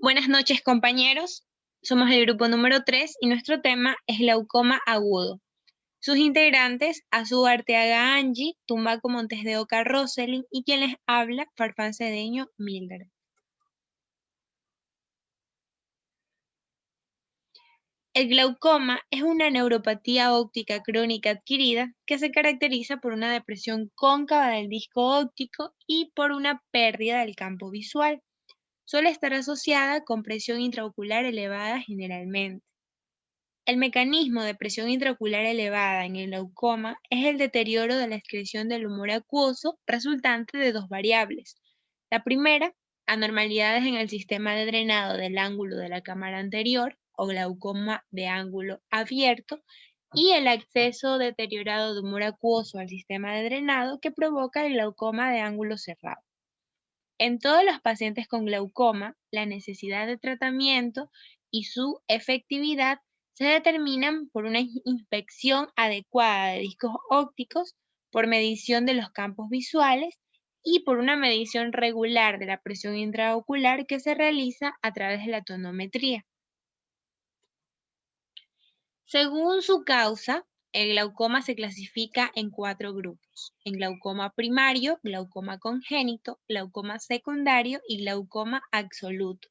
Buenas noches, compañeros. Somos el grupo número 3 y nuestro tema es glaucoma agudo. Sus integrantes, Azú Arteaga Angie, Tumbaco Montes de Oca Roselyn y quien les habla, Farfán Cedeño Mildred. El glaucoma es una neuropatía óptica crónica adquirida que se caracteriza por una depresión cóncava del disco óptico y por una pérdida del campo visual. Suele estar asociada con presión intraocular elevada generalmente. El mecanismo de presión intraocular elevada en el glaucoma es el deterioro de la excreción del humor acuoso resultante de dos variables. La primera, anormalidades en el sistema de drenado del ángulo de la cámara anterior o glaucoma de ángulo abierto, y el acceso deteriorado de humor acuoso al sistema de drenado que provoca el glaucoma de ángulo cerrado. En todos los pacientes con glaucoma, la necesidad de tratamiento y su efectividad se determinan por una inspección adecuada de discos ópticos, por medición de los campos visuales y por una medición regular de la presión intraocular que se realiza a través de la tonometría. Según su causa, el glaucoma se clasifica en 4 grupos: en glaucoma primario, glaucoma congénito, glaucoma secundario y glaucoma absoluto.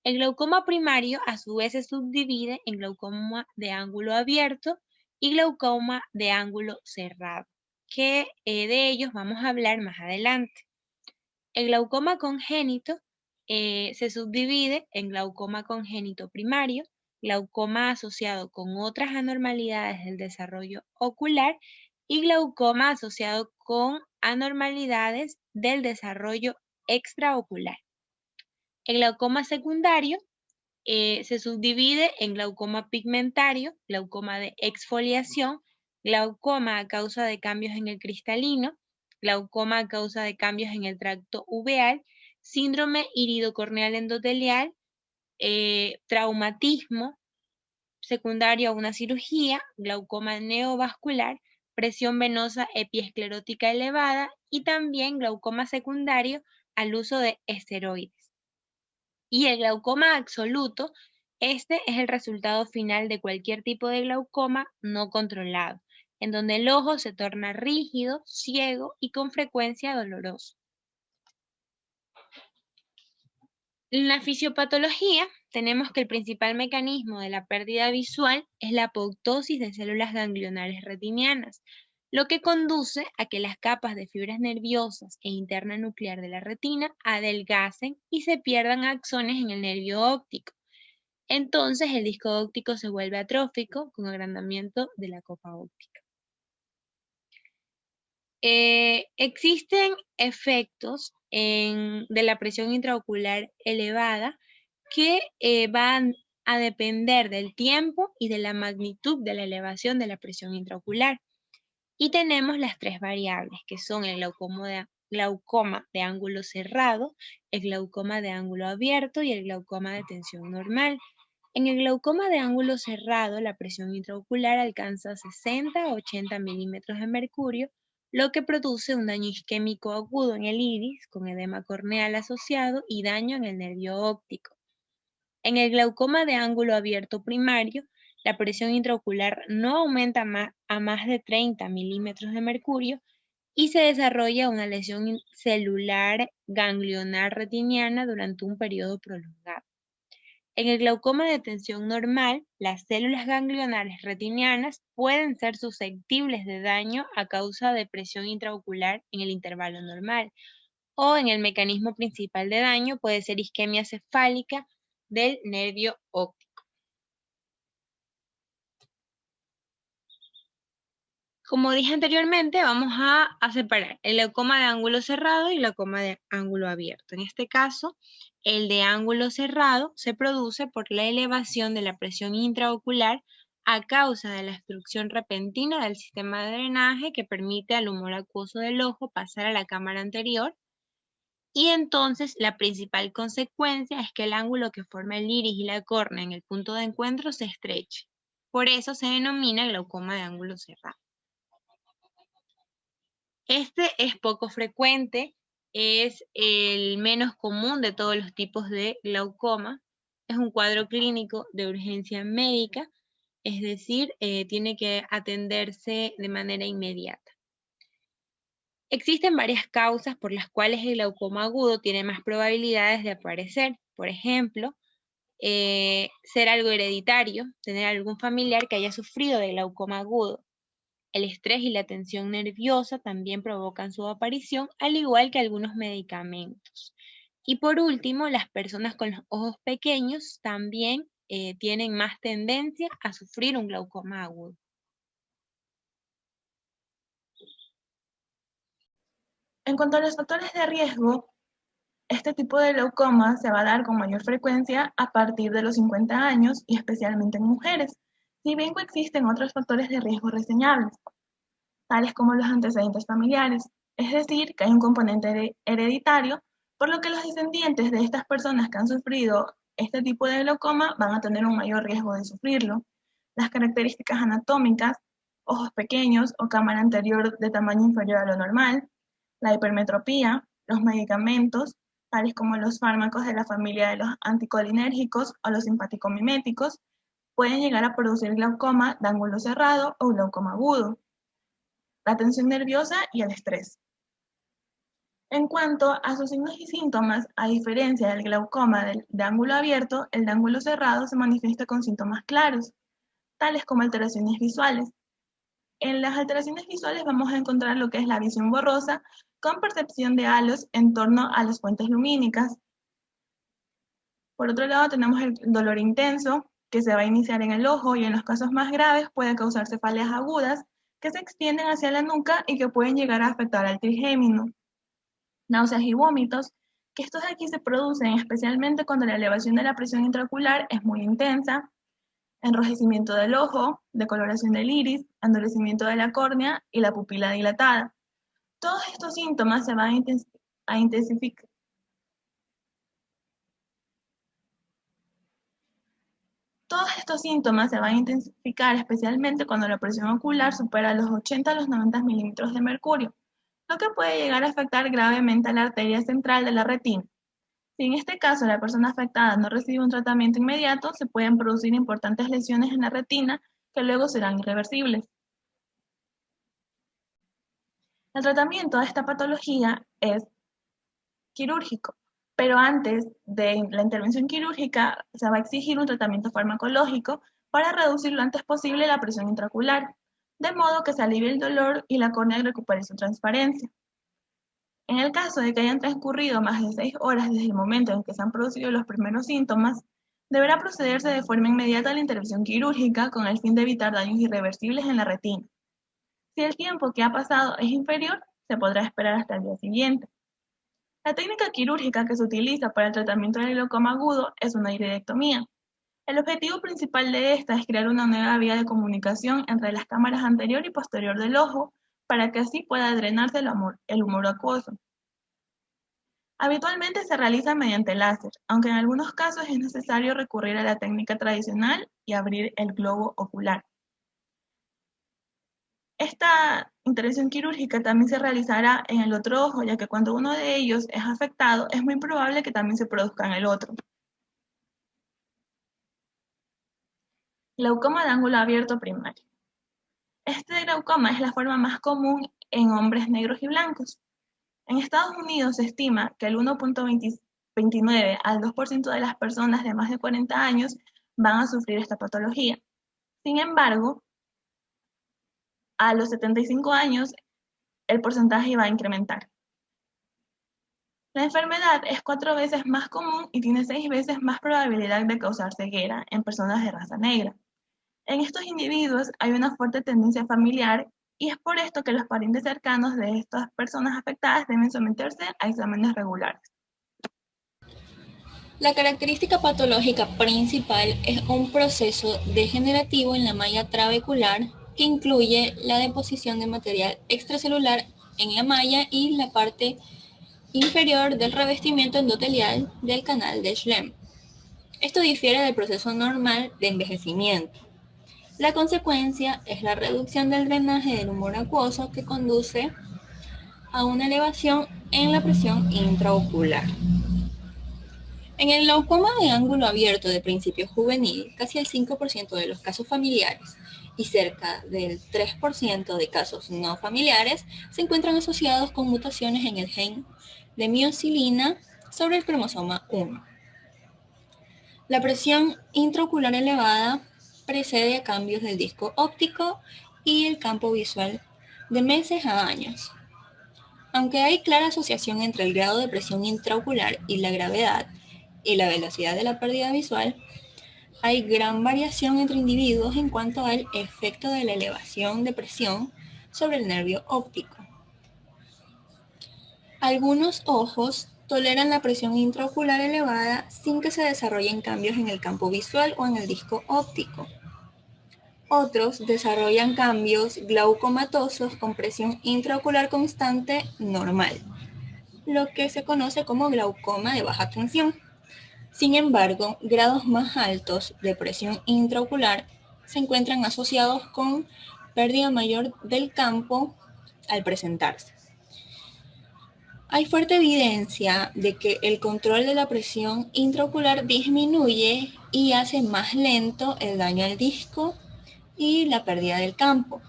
El glaucoma primario a su vez se subdivide en glaucoma de ángulo abierto y glaucoma de ángulo cerrado, que de ellos vamos a hablar más adelante. El glaucoma congénito se subdivide en glaucoma congénito primario, glaucoma asociado con otras anormalidades del desarrollo ocular y glaucoma asociado con anormalidades del desarrollo extraocular. El glaucoma secundario se subdivide en glaucoma pigmentario, glaucoma de exfoliación, glaucoma a causa de cambios en el cristalino, glaucoma a causa de cambios en el tracto uveal, síndrome iridocorneal endotelial, traumatismo secundario a una cirugía, glaucoma neovascular, presión venosa epiesclerótica elevada y también glaucoma secundario al uso de esteroides. Y el glaucoma absoluto, este es el resultado final de cualquier tipo de glaucoma no controlado, en donde el ojo se torna rígido, ciego y con frecuencia doloroso. En la fisiopatología tenemos que el principal mecanismo de la pérdida visual es la apoptosis de células ganglionares retinianas, lo que conduce a que las capas de fibras nerviosas e interna nuclear de la retina adelgacen y se pierdan axones en el nervio óptico. Entonces el disco óptico se vuelve atrófico con agrandamiento de la copa óptica. Existen efectos de la presión intraocular elevada que van a depender del tiempo y de la magnitud de la elevación de la presión intraocular. Y tenemos las 3 variables, que son el glaucoma de ángulo cerrado, el glaucoma de ángulo abierto y el glaucoma de tensión normal. En el glaucoma de ángulo cerrado, la presión intraocular alcanza 60 a 80 milímetros de mercurio, lo que produce un daño isquémico agudo en el iris, con edema corneal asociado y daño en el nervio óptico. En el glaucoma de ángulo abierto primario, la presión intraocular no aumenta a más de 30 milímetros de mercurio y se desarrolla una lesión celular ganglionar retiniana durante un periodo prolongado. En el glaucoma de tensión normal, las células ganglionares retinianas pueden ser susceptibles de daño a causa de presión intraocular en el intervalo normal, o en el mecanismo principal de daño puede ser isquemia cefálica del nervio óptico. Como dije anteriormente, vamos a separar el glaucoma de ángulo cerrado y el glaucoma de ángulo abierto. En este caso, el de ángulo cerrado se produce por la elevación de la presión intraocular a causa de la obstrucción repentina del sistema de drenaje que permite al humor acuoso del ojo pasar a la cámara anterior. Y entonces la principal consecuencia es que el ángulo que forma el iris y la córnea en el punto de encuentro se estreche. Por eso se denomina glaucoma de ángulo cerrado. Este es poco frecuente es el menos común de todos los tipos de glaucoma. Es un cuadro clínico de urgencia médica, es decir, tiene que atenderse de manera inmediata. Existen varias causas por las cuales el glaucoma agudo tiene más probabilidades de aparecer. Por ejemplo, ser algo hereditario, tener algún familiar que haya sufrido de glaucoma agudo. El estrés y la tensión nerviosa también provocan su aparición, al igual que algunos medicamentos. Y por último, las personas con los ojos pequeños también tienen más tendencia a sufrir un glaucoma agudo. En cuanto a los factores de riesgo, este tipo de glaucoma se va a dar con mayor frecuencia a partir de los 50 años y especialmente en mujeres, si bien coexisten otros factores de riesgo reseñables, tales como los antecedentes familiares, es decir, que hay un componente hereditario, por lo que los descendientes de estas personas que han sufrido este tipo de glaucoma van a tener un mayor riesgo de sufrirlo. Las características anatómicas, ojos pequeños o cámara anterior de tamaño inferior a lo normal, la hipermetropía, los medicamentos, tales como los fármacos de la familia de los anticolinérgicos o los simpaticomiméticos, pueden llegar a producir glaucoma de ángulo cerrado o glaucoma agudo, la tensión nerviosa y el estrés. En cuanto a sus signos y síntomas, a diferencia del glaucoma de ángulo abierto, el de ángulo cerrado se manifiesta con síntomas claros, tales como alteraciones visuales. En las alteraciones visuales vamos a encontrar lo que es la visión borrosa con percepción de halos en torno a las fuentes lumínicas. Por otro lado tenemos el dolor intenso, que se va a iniciar en el ojo y en los casos más graves puede causar cefaleas agudas que se extienden hacia la nuca y que pueden llegar a afectar al trigémino. Náuseas y vómitos, que estos aquí se producen especialmente cuando la elevación de la presión intraocular es muy intensa, enrojecimiento del ojo, decoloración del iris, endurecimiento de la córnea y la pupila dilatada. Todos estos síntomas se van a intensificar. Todos estos síntomas se van a intensificar especialmente cuando la presión ocular supera los 80 a los 90 milímetros de mercurio, lo que puede llegar a afectar gravemente a la arteria central de la retina. Si en este caso la persona afectada no recibe un tratamiento inmediato, se pueden producir importantes lesiones en la retina que luego serán irreversibles. El tratamiento de esta patología es quirúrgico, pero antes de la intervención quirúrgica se va a exigir un tratamiento farmacológico para reducir lo antes posible la presión intraocular, de modo que se alivie el dolor y la córnea recupere su transparencia. En el caso de que hayan transcurrido más de 6 horas desde el momento en que se han producido los primeros síntomas, deberá procederse de forma inmediata a la intervención quirúrgica con el fin de evitar daños irreversibles en la retina. Si el tiempo que ha pasado es inferior, se podrá esperar hasta el día siguiente. La técnica quirúrgica que se utiliza para el tratamiento del glaucoma agudo es una iridectomía. El objetivo principal de esta es crear una nueva vía de comunicación entre las cámaras anterior y posterior del ojo para que así pueda drenarse el humor acuoso. Habitualmente se realiza mediante láser, aunque en algunos casos es necesario recurrir a la técnica tradicional y abrir el globo ocular. Esta intervención quirúrgica también se realizará en el otro ojo, ya que cuando uno de ellos es afectado, es muy probable que también se produzca en el otro. Glaucoma de ángulo abierto primario. Este glaucoma es la forma más común en hombres negros y blancos. En Estados Unidos se estima que el 1.29 al 2% de las personas de más de 40 años van a sufrir esta patología. Sin embargo, a los 75 años el porcentaje va a incrementar. La enfermedad es 4 veces más común y tiene 6 veces más probabilidad de causar ceguera en personas de raza negra. En estos individuos hay una fuerte tendencia familiar y es por esto que los parientes cercanos de estas personas afectadas deben someterse a exámenes regulares. La característica patológica principal es un proceso degenerativo en la malla trabecular que incluye la deposición de material extracelular en la malla y la parte inferior del revestimiento endotelial del canal de Schlemm. Esto difiere del proceso normal de envejecimiento. La consecuencia es la reducción del drenaje del humor acuoso que conduce a una elevación en la presión intraocular. En el glaucoma de ángulo abierto de principio juvenil, casi el 5% de los casos familiares y cerca del 3% de casos no familiares se encuentran asociados con mutaciones en el gen de miocilina sobre el cromosoma 1. La presión intraocular elevada precede a cambios del disco óptico y el campo visual de meses a años. Aunque hay clara asociación entre el grado de presión intraocular y la gravedad y la velocidad de la pérdida visual, hay gran variación entre individuos en cuanto al efecto de la elevación de presión sobre el nervio óptico. Algunos ojos toleran la presión intraocular elevada sin que se desarrollen cambios en el campo visual o en el disco óptico. Otros desarrollan cambios glaucomatosos con presión intraocular constante normal, lo que se conoce como glaucoma de baja tensión. Sin embargo, grados más altos de presión intraocular se encuentran asociados con pérdida mayor del campo al presentarse. Hay fuerte evidencia de que el control de la presión intraocular disminuye y hace más lento el daño al disco y la pérdida del campo.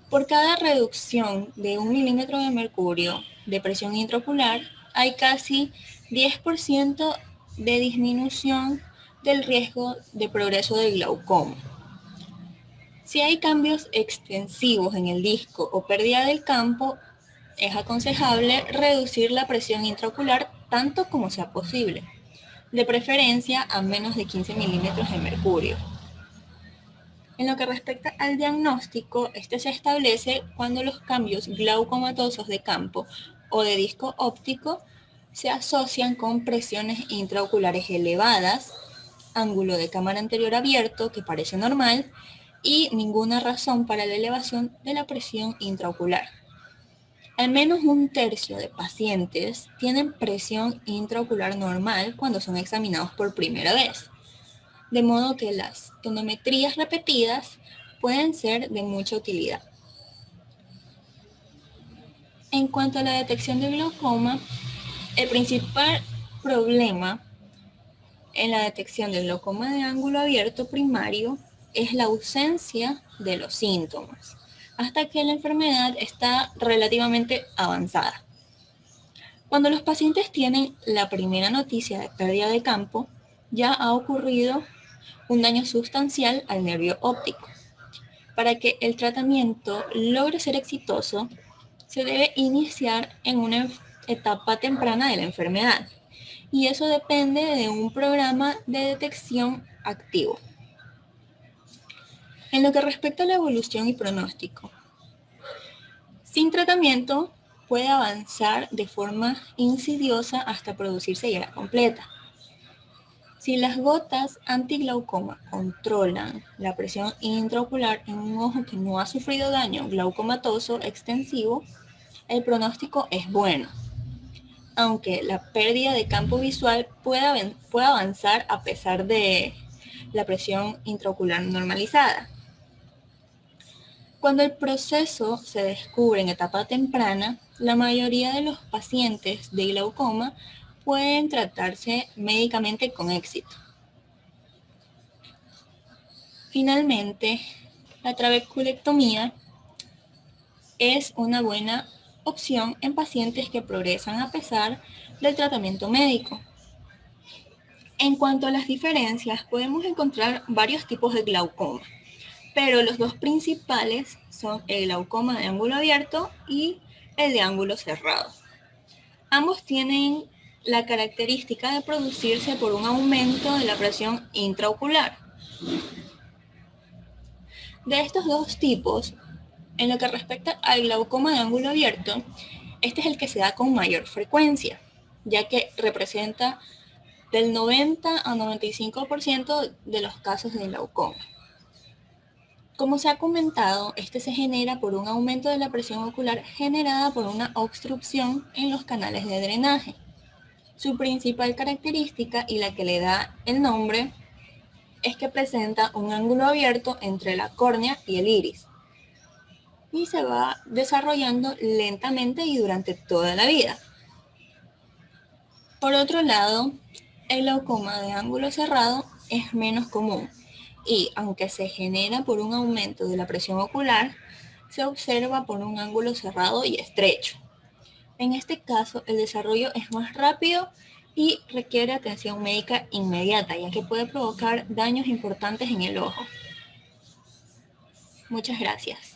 Por cada reducción de 1 milímetro de mercurio de presión intraocular, hay casi 10% de disminución del riesgo de progreso del glaucoma. Si hay cambios extensivos en el disco o pérdida del campo, es aconsejable reducir la presión intraocular tanto como sea posible, de preferencia a menos de 15 milímetros de mercurio. En lo que respecta al diagnóstico, este se establece cuando los cambios glaucomatosos de campo o de disco óptico se asocian con presiones intraoculares elevadas, ángulo de cámara anterior abierto que parece normal y ninguna razón para la elevación de la presión intraocular. Al menos 1/3 de pacientes tienen presión intraocular normal cuando son examinados por primera vez, de modo que las tonometrías repetidas pueden ser de mucha utilidad. En cuanto a la detección de glaucoma, el principal problema en la detección del glaucoma de ángulo abierto primario es la ausencia de los síntomas, hasta que la enfermedad está relativamente avanzada. Cuando los pacientes tienen la primera noticia de pérdida de campo, ya ha ocurrido un daño sustancial al nervio óptico. Para que el tratamiento logre ser exitoso, se debe iniciar en una etapa temprana de la enfermedad, y eso depende de un programa de detección activo. En lo que respecta a la evolución y pronóstico, sin tratamiento puede avanzar de forma insidiosa hasta producir ceguera completa. Si las gotas antiglaucoma controlan la presión intraocular en un ojo que no ha sufrido daño glaucomatoso extensivo, el pronóstico es bueno, aunque la pérdida de campo visual puede avanzar a pesar de la presión intraocular normalizada. Cuando el proceso se descubre en etapa temprana, la mayoría de los pacientes de glaucoma pueden tratarse médicamente con éxito. Finalmente, la trabeculectomía es una buena opción en pacientes que progresan a pesar del tratamiento médico. En cuanto a las diferencias, podemos encontrar varios tipos de glaucoma, pero los dos principales son el glaucoma de ángulo abierto y el de ángulo cerrado. Ambos tienen la característica de producirse por un aumento de la presión intraocular. De estos dos tipos, en lo que respecta al glaucoma de ángulo abierto, este es el que se da con mayor frecuencia, ya que representa del 90 a 95% de los casos de glaucoma. Como se ha comentado, este se genera por un aumento de la presión ocular generada por una obstrucción en los canales de drenaje. Su principal característica, y la que le da el nombre, es que presenta un ángulo abierto entre la córnea y el iris. y se va desarrollando lentamente y durante toda la vida. Por otro lado, el glaucoma de ángulo cerrado es menos común y, aunque se genera por un aumento de la presión ocular, se observa por un ángulo cerrado y estrecho. En este caso, el desarrollo es más rápido y requiere atención médica inmediata, ya que puede provocar daños importantes en el ojo. Muchas gracias.